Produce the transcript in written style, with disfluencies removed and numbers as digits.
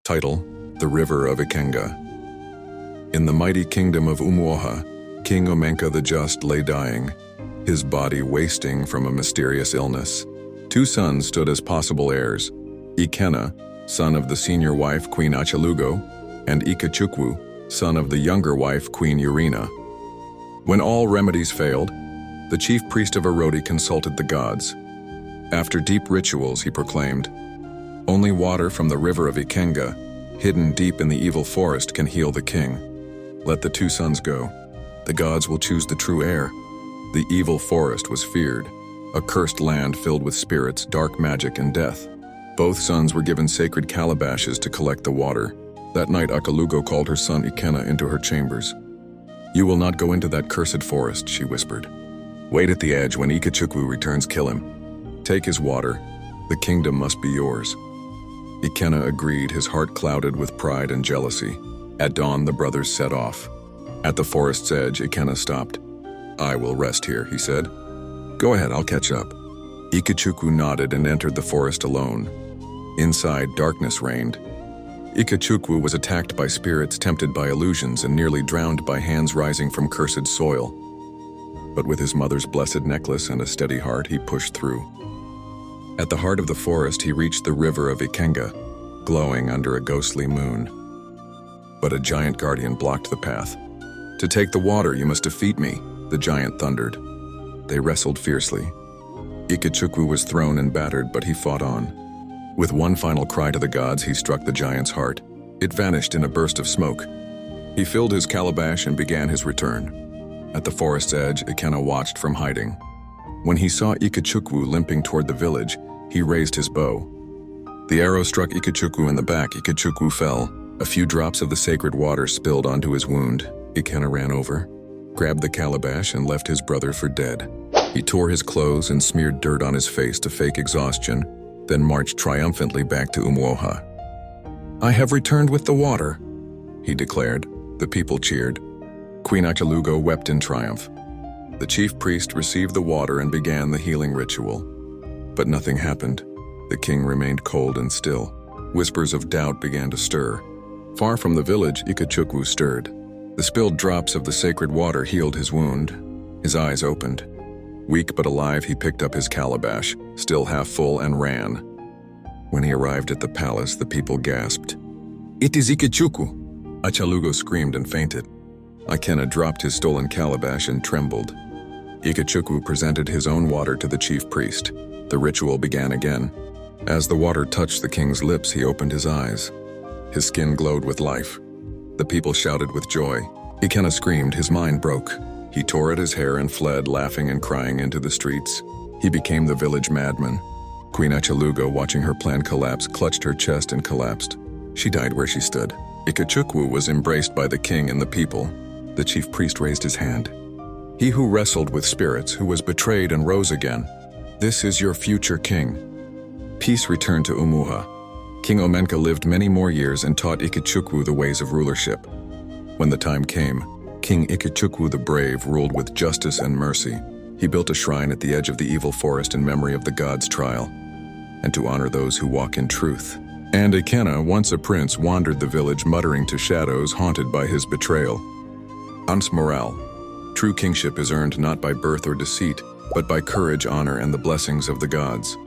Title: The River of Ikenga. In the mighty kingdom of Umuoha, King Omenka the Just lay dying, his body wasting from a mysterious illness. Two sons stood as possible heirs: Ikenga, son of the senior wife Queen Achalugo, and Ikechukwu, son of the younger wife Queen Urina. When all remedies failed, the chief priest of Arodi consulted the gods. After deep rituals, he proclaimed, "Only water from the river of Ikenga, hidden deep in the evil forest, can heal the king. Let the two sons go. The gods will choose the true heir." The evil forest was feared, a cursed land filled with spirits, dark magic, and death. Both sons were given sacred calabashes to collect the water. That night, Akalugo called her son Ikenga into her chambers. "You will not go into that cursed forest," she whispered. "Wait at the edge. When Ikechukwu returns, kill him. Take his water. The kingdom must be yours." Ikenga agreed, his heart clouded with pride and jealousy. At dawn, the brothers set off. At the forest's edge, Ikenga stopped. "I will rest here," he said. "Go ahead, I'll catch up." Ikechukwu nodded and entered the forest alone. Inside, darkness reigned. Ikechukwu was attacked by spirits, tempted by illusions, and nearly drowned by hands rising from cursed soil. But with his mother's blessed necklace and a steady heart, he pushed through. At the heart of the forest, he reached the river of Ikenga, glowing under a ghostly moon. But a giant guardian blocked the path. "To take the water, you must defeat me," the giant thundered. They wrestled fiercely. Ikechukwu was thrown and battered, but he fought on. With one final cry to the gods, he struck the giant's heart. It vanished in a burst of smoke. He filled his calabash and began his return. At the forest's edge, Ikenga watched from hiding. When he saw Ikechukwu limping toward the village, he raised his bow. The arrow struck Ikechukwu in the back. Ikechukwu fell. A few drops of the sacred water spilled onto his wound. Ikenga ran over, grabbed the calabash, and left his brother for dead. He tore his clothes and smeared dirt on his face to fake exhaustion, then marched triumphantly back to Umuoha. "I have returned with the water," he declared. The people cheered. Queen Achalugo wept in triumph. The chief priest received the water and began the healing ritual. But nothing happened. The king remained cold and still. Whispers of doubt began to stir. Far from the village, Ikechukwu stirred. The spilled drops of the sacred water healed his wound. His eyes opened. Weak but alive, he picked up his calabash, still half full, and ran. When he arrived at the palace, the people gasped. "It is Ikechukwu!" Achalugo screamed and fainted. Ikenga dropped his stolen calabash and trembled. Ikechukwu presented his own water to the chief priest. The ritual began again. As the water touched the king's lips, he opened his eyes. His skin glowed with life. The people shouted with joy. Ikenga screamed, his mind broke. He tore at his hair and fled, laughing and crying, into the streets. He became the village madman. Queen Achalugo, watching her plan collapse, clutched her chest and collapsed. She died where she stood. Ikechukwu was embraced by the king and the people. The chief priest raised his hand. "He who wrestled with spirits, who was betrayed and rose again. This is your future king." Peace returned to Umuoha. King Omenka lived many more years and taught Ikechukwu the ways of rulership. When the time came, King Ikechukwu the Brave ruled with justice and mercy. He built a shrine at the edge of the evil forest in memory of the gods' trial, and to honor those who walk in truth. And Ikenga, once a prince, wandered the village muttering to shadows, haunted by his betrayal. Ans Moral. True kingship is earned not by birth or deceit, but by courage, honor, and the blessings of the gods.